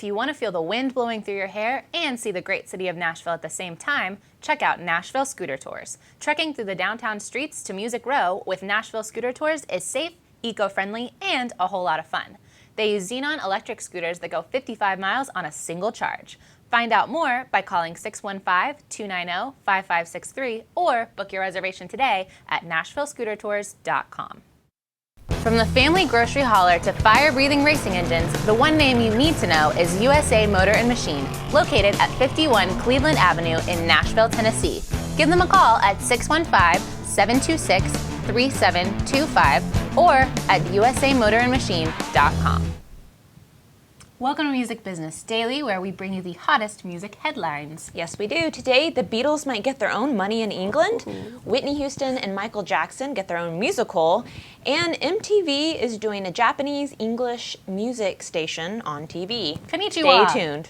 If you want to feel the wind blowing through your hair and see the great city of Nashville at the same time, check out Nashville Scooter Tours. Trekking through the downtown streets to Music Row with Nashville Scooter Tours is safe, eco-friendly, and a whole lot of fun. They use Xenon electric scooters that go 55 miles on a single charge. Find out more by calling 615-290-5563 or book your reservation today at NashvilleScooterTours.com. From the family grocery hauler to fire-breathing racing engines, the one name you need to know is USA Motor and Machine, located at 51 Cleveland Avenue in Nashville, Tennessee. Give them a call at 615-726-3725 or at usamotorandmachine.com. Welcome to Music Business Daily, where we bring you the hottest music headlines. Yes, we do. Today, the Beatles might get their own money in England. Whitney Houston and Michael Jackson get their own musical. And MTV is doing a Japanese-English music station on TV. Konnichiwa. Stay tuned.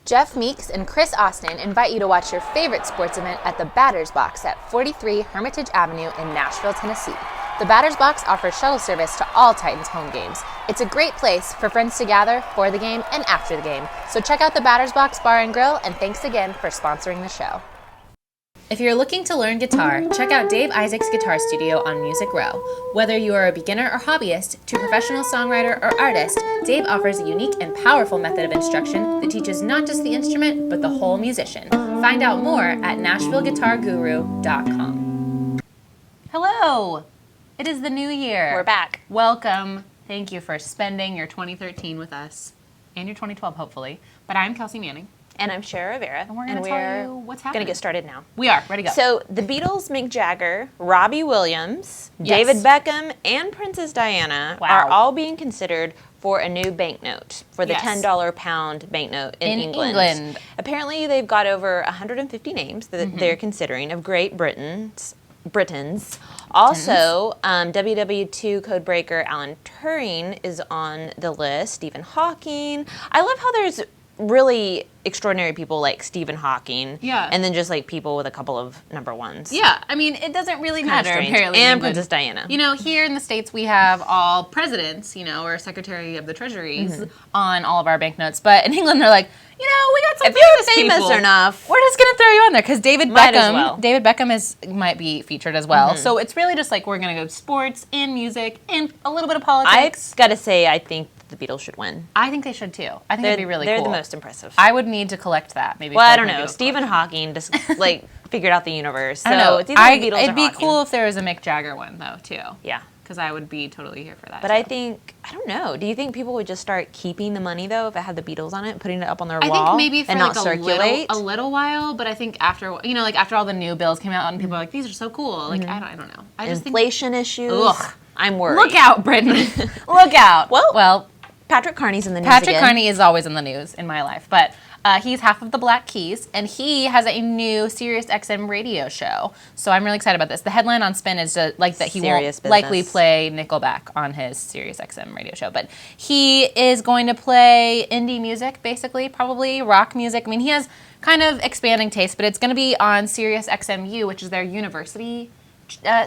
Jeff Meeks and Chris Austin invite you to watch your favorite sports event at the Batter's Box at 43 Hermitage Avenue in Nashville, Tennessee. The Batter's Box offers shuttle service to all Titans home games. It's a great place for friends to gather for the game and after the game. So check out the Batter's Box Bar and Grill, and thanks again for sponsoring the show. If you're looking to learn guitar, check out Dave Isaac's Guitar Studio on Music Row. Whether you are a beginner or hobbyist, to professional songwriter or artist, Dave offers a unique and powerful method of instruction that teaches not just the instrument, but the whole musician. Find out more at NashvilleGuitarGuru.com. Hello! It is the new year. We're back. Welcome. Thank you for spending your 2013 with us, and your 2012, hopefully. But I'm Kelsey Manning. And I'm Shara Rivera. And we're going to tell you what's happening. Going to get started now. We are. Ready to go. So, the Beatles, Mick Jagger, Robbie Williams, David Beckham, and Princess Diana are all being considered for a new banknote, for the $10 pound banknote in England. Apparently, they've got over 150 names that they're considering of Great Britons. Also, WW2 codebreaker Alan Turing is on the list. Stephen Hawking. I love how there's really extraordinary people like Stephen Hawking. Yeah. And then just like people with a couple of number ones. Yeah. I mean, it doesn't really matter, apparently. And Princess Diana. You know, here in the States, we have all presidents, you know, or Secretary of the Treasuries on all of our banknotes. But in England, they're like, you know, we got some if you're famous enough, we're just gonna throw you on there because David Beckham might be featured as well. So it's really just like we're gonna go sports and music and a little bit of politics. I've got to say, I think the Beatles should win. I think they should too. I think it'd be really cool. They're the most impressive. I would need to collect that. Maybe. Well, I don't know. Stephen Hawking just like figured out the universe. So I don't know. It's either the Beatles it'd or be Hawking. cool if there was a Mick Jagger one though too. Yeah. Because I would be totally here for that. But I don't know. Do you think people would just start keeping the money though if it had the Beatles on it, putting it up on their wall? I think maybe for and like not circulate a little while. But I think after after all the new bills came out and people are like, these are so cool. Like I don't know. I just inflation issues. Ugh. I'm worried. Look out, Britain. Look out. Well, Patrick Carney's in the news Patrick Carney is always in the news in my life, but he's half of the Black Keys, and he has a new Sirius XM radio show. So I'm really excited about this. The headline on Spin is that he won't likely play Nickelback on his Sirius XM radio show, but he is going to play indie music, basically, probably rock music. I mean, he has kind of expanding taste, but it's going to be on Sirius XMU, which is their university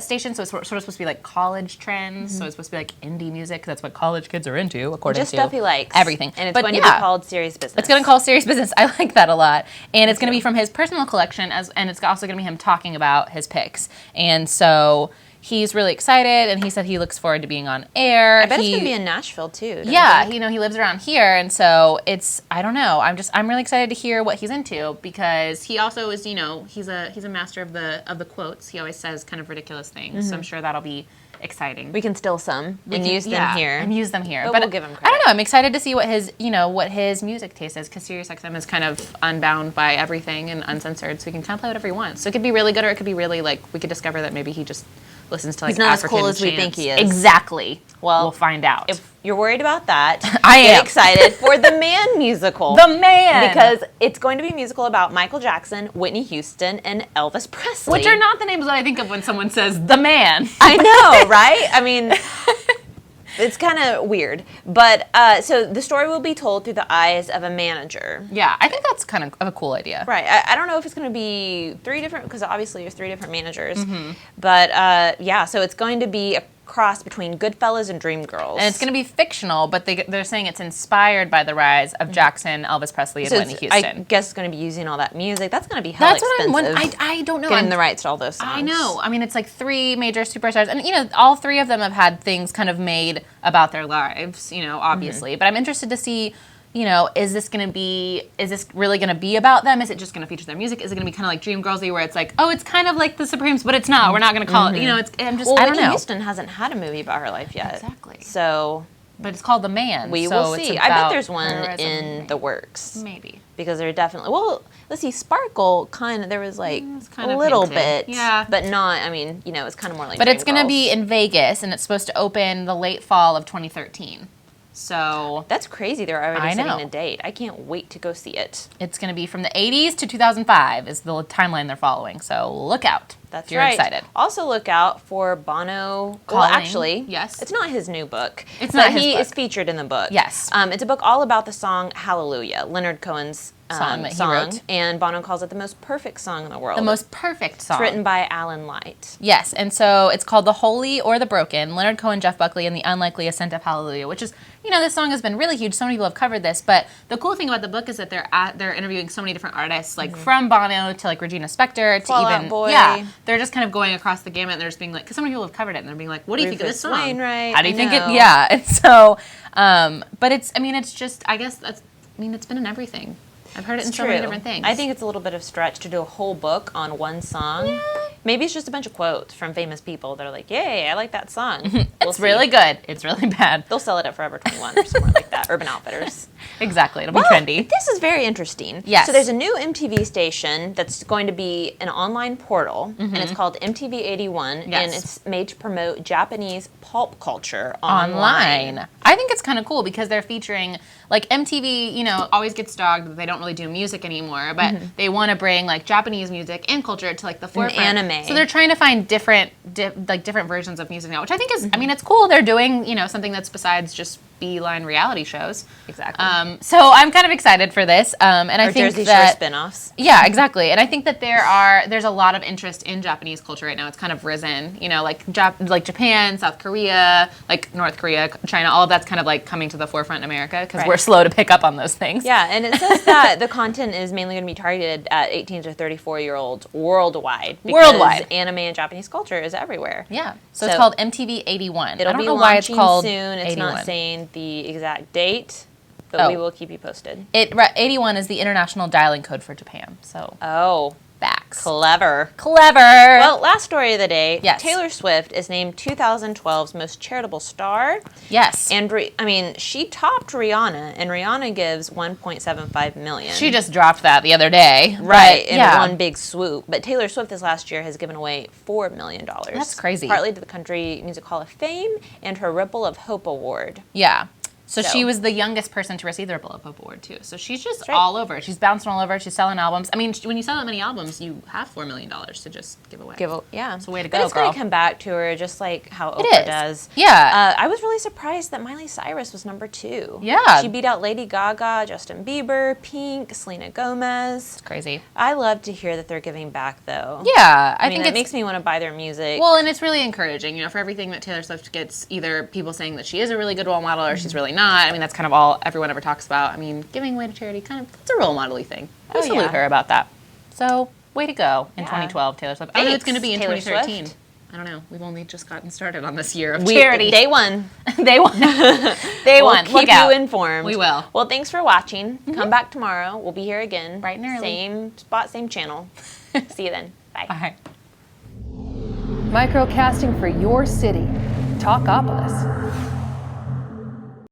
station, so it's sort of supposed to be like college trends, so it's supposed to be like indie music, that's what college kids are into, according just to stuff he likes. Everything. And it's going to be called Serious Business. It's going to be called Serious Business. I like that a lot. And it's going to be from his personal collection, and it's also going to be him talking about his picks. And so he's really excited, and he said he looks forward to being on air. I bet it's going to be in Nashville, too. Yeah, he lives around here, and so I don't know. I'm really excited to hear what he's into, because he also is, he's a master of the quotes. He always says kind of ridiculous things, so I'm sure that'll be exciting. We can steal some and use them here. And use them here. But we'll give him credit. I don't know. I'm excited to see what his music taste is, because SiriusXM is kind of unbound by everything and uncensored, so he can kind of play whatever he wants. So it could be really good, or it could be really we could discover that maybe he just listens to like African chants. He's not as cool as we think he is. Exactly. Well, we'll find out. If you're worried about that, get excited for The Man musical. The Man! Because it's going to be a musical about Michael Jackson, Whitney Houston, and Elvis Presley. Which are not the names that I think of when someone says The Man. I know, right? I mean, it's kind of weird. But so the story will be told through the eyes of a manager. Yeah, I think that's kind of a cool idea. Right. I don't know if it's going to be three different, because obviously there's three different managers. But yeah, so it's going to be cross between Goodfellas and Dreamgirls. And it's going to be fictional, but they're saying it's inspired by the rise of Jackson, Elvis Presley, and Whitney Houston. I guess it's going to be using all that music. That's going to be hell expensive. That's what I don't know. Getting the rights to all those songs. I know. I mean, it's like 3 major superstars. And, you know, all 3 of them have had things kind of made about their lives, you know, obviously. But I'm interested to see, you know, is this really going to be about them? Is it just going to feature their music? Is it going to be kind of like Dreamgirls-y where it's like, oh, it's kind of like the Supremes, but it's not. We're not going to call it, you know, I don't know. Whitney Houston hasn't had a movie about her life yet. Exactly. So... But it's called The Man. We will see. I bet there's one in the works. Maybe. Because they're definitely... Well, let's see. Sparkle kind of... There was like a little bit. Yeah. But not... I mean, you know, it's kind of more like But it's going to be in Vegas, and it's supposed to open the late fall of 2013. So... That's crazy. They're already setting a date. I can't wait to go see it. It's going to be from the 80s to 2005 is the timeline they're following. So look out. That's You're right. excited. Also look out for Bono. Calling. Well, actually, yes. It's not his new book. It's not his he book. is featured in the book. Yes. It's a book all about the song Hallelujah, Leonard Cohen's song that he wrote. And Bono calls it the most perfect song in the world. The most perfect song. It's written by Alan Light. Yes, and so it's called The Holy or the Broken, Leonard Cohen, Jeff Buckley, and the Unlikely Ascent of Hallelujah, which is, you know, this song has been really huge. So many people have covered this, but the cool thing about the book is that they're interviewing so many different artists, like from Bono to like Regina Spektor to Fall Out even Boy. Yeah, they're just kind of going across the gamut. And they're just being like, because so many people have covered it, and they're being like, what do you think of this song? Wainwright, How do you think it? Yeah, and so, but it's, I mean, it's just, I guess that's, I mean, it's been in everything. I've heard it in so many different things. I think it's a little bit of stretch to do a whole book on one song. Yeah. Maybe it's just a bunch of quotes from famous people that are like, yay, I like that song. It's really good. It's really bad. They'll sell it at Forever 21 or somewhere like that. Urban Outfitters. Exactly. It'll be trendy. This is very interesting. Yes. So there's a new MTV station that's going to be an online portal, and it's called MTV 81, and it's made to promote Japanese pulp culture online. I think it's kind of cool because they're featuring, like MTV, you know, always gets dogged that they don't really do music anymore, but they want to bring like Japanese music and culture to like the forefront. And anime. So they're trying to find different versions of music now, which I think is, I mean, it's cool. They're doing, you know, something that's besides just beeline reality shows. Exactly. So I'm kind of excited for this, and I think Jersey that Shore spinoffs. Yeah, exactly. And I think that there's a lot of interest in Japanese culture right now. It's kind of risen, you know, like Japan, South Korea, like North Korea, China. All of that's kind of like coming to the forefront in America because we're slow to pick up on those things. Yeah, and it says that the content is mainly going to be targeted at 18 to 34-year-olds worldwide. Because anime and Japanese culture is everywhere. Yeah. So it's called MTV 81. It'll I don't be know why it's called soon. It's 81. not saying the exact date, but we will keep you posted. 81 is the international dialing code for Japan. So facts. Clever. Well, last story of the day. Yes. Taylor Swift is named 2012's most charitable star. Yes. And she topped Rihanna, and Rihanna gives $1.75 million. She just dropped that the other day. Right, in one big swoop. But Taylor Swift this last year has given away $4 million. That's crazy. Partly to the Country Music Hall of Fame and her Ripple of Hope Award. Yeah. So she was the youngest person to receive the Ripple of Hope Award, too. So she's just all over. She's bouncing all over. She's selling albums. I mean, when you sell that many albums, you have $4 million to just give away. Yeah. It's a way to go, but it's girl. going to come back to her just like how Oprah does. Yeah. I was really surprised that Miley Cyrus was number 2. Yeah. She beat out Lady Gaga, Justin Bieber, Pink, Selena Gomez. It's crazy. I love to hear that they're giving back, though. Yeah. I think it makes me want to buy their music. Well, and it's really encouraging, you know, for everything that Taylor Swift gets, either people saying that she is a really good role model or she's really not. I mean, that's kind of all everyone ever talks about. I mean, giving away to charity, it's a role model-y thing. I salute her about that. So, way to go in 2012, Taylor Swift. I don't know who it's going to be in Taylor 2013. Swift. I don't know. We've only just gotten started on this year of charity. Day one. Day one. We'll keep you informed. We will. Well, thanks for watching. Come back tomorrow. We'll be here again. Bright and early. Same spot, same channel. See you then. Bye. Bye. Microcasting for your city. Talkapolis.